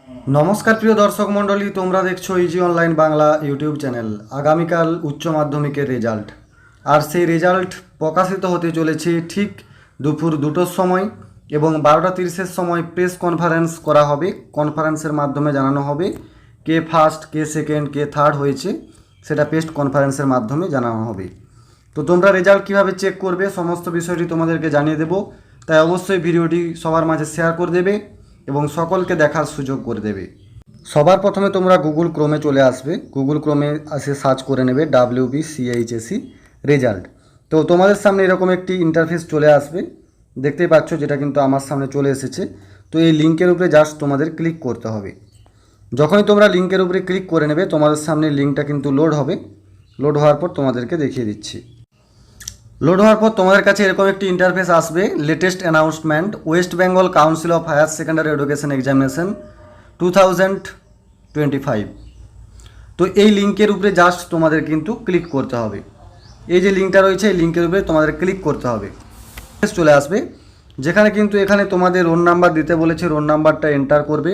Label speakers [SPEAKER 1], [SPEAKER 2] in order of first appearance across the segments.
[SPEAKER 1] নমস্কার প্রিয় দর্শক মণ্ডলী, তোমরা দেখছো easy online Bangla YouTube channel. আগামীকাল উচ্চ মাধ্যমিকের রেজাল্ট, আর সেই রেজাল্ট প্রকাশিত হতে চলেছে ঠিক দুপুর 2টোর সময়, এবং 12টা 30-এর সময় প্রেস কনফারেন্স করা হবে। কনফারেন্সের মাধ্যমে জানানো হবে কে ফার্স্ট, কে সেকেন্ড, কে থার্ড হয়েছে, সেটা প্রেস কনফারেন্সের মাধ্যমে জানানো হবে। তো তোমরা রেজাল্ট কীভাবে চেক করবে সমস্ত বিষয়টি তোমাদেরকে জানিয়ে দেবো, তাই অবশ্যই ভিডিওটি সবার মাঝে শেয়ার করে দেবে এবং সকলকে দেখার সুযোগ করে দেবে। সবার প্রথমে তোমরা গুগল ক্রোমে চলে আসবে। গুগল ক্রোমে এসে সার্চ করে নেবে WBCHSC রেজাল্ট। তো তোমাদের সামনে এরকম একটি ইন্টারফেস চলে আসবে, দেখতেই পাচ্ছ, যেটা কিন্তু আমার সামনে চলে এসেছে। তো এই লিঙ্কের উপরে জাস্ট তোমাদের ক্লিক করতে হবে। যখনই তোমরা লিঙ্কের উপরে ক্লিক করে নেবে, তোমাদের সামনে লিঙ্কটা কিন্তু লোড হবে। লোড হওয়ার পর তোমাদেরকে দেখিয়ে দিচ্ছি। লোড হওয়ার পর তোমাদের কাছে এরকম একটি ইন্টারফেস আসবে, latest announcement, West Bengal council of higher secondary education examination 2025। তো এই লিঙ্কের উপরে জাস্ট তোমাদের কিন্তু ক্লিক করতে হবে। এই যে লিঙ্কটা রয়েছে, এই লিঙ্কের উপরে তোমাদের ক্লিক করতে হবে। চলে আসবে, যেখানে কিন্তু এখানে তোমাদের রোল নাম্বার দিতে বলেছে। রোল নাম্বারটা এন্টার করবে,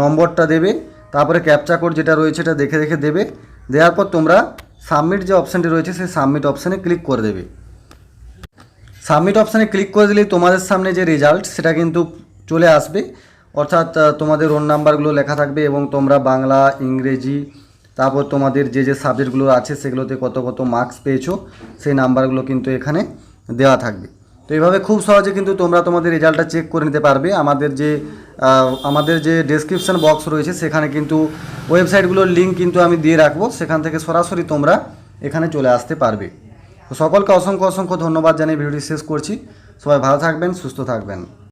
[SPEAKER 1] নম্বরটা দেবে, তারপরে ক্যাপচা কোড যেটা রয়েছে এটা দেখে দেখে দেবে। দেওয়ার পর তোমরা সাবমিট যে অপশানটি রয়েছে সেই সাবমিট অপশানে ক্লিক করে দেবে। সাবমিট অপশানে ক্লিক করে দিলেই তোমাদের সামনে যে রেজাল্ট সেটা কিন্তু চলে আসবে, অর্থাৎ তোমাদের রোল নাম্বারগুলো লেখা থাকবে এবং তোমরা বাংলা, ইংরেজি, তারপর তোমাদের যে যে সাবজেক্টগুলো আছে সেগুলোতে কত কত মার্কস পেয়েছো সেই নাম্বারগুলো কিন্তু এখানে দেওয়া থাকবে। তো এইভাবে খুব সহজে কিন্তু তোমরা তোমাদের রেজাল্টটা চেক করে নিতে পারবে। আমাদের যে ডেসক্রিপশান বক্স রয়েছে সেখানে কিন্তু ওয়েবসাইটগুলোর লিঙ্ক কিন্তু আমি দিয়ে রাখবো, সেখান থেকে সরাসরি তোমরা এখানে চলে আসতে পারবে। তো সকলকে অসংখ্য অসংখ্য ধন্যবাদ জানিয়ে ভিডিওটি শেষ করছি। সবাই ভালো থাকবেন, সুস্থ থাকবেন।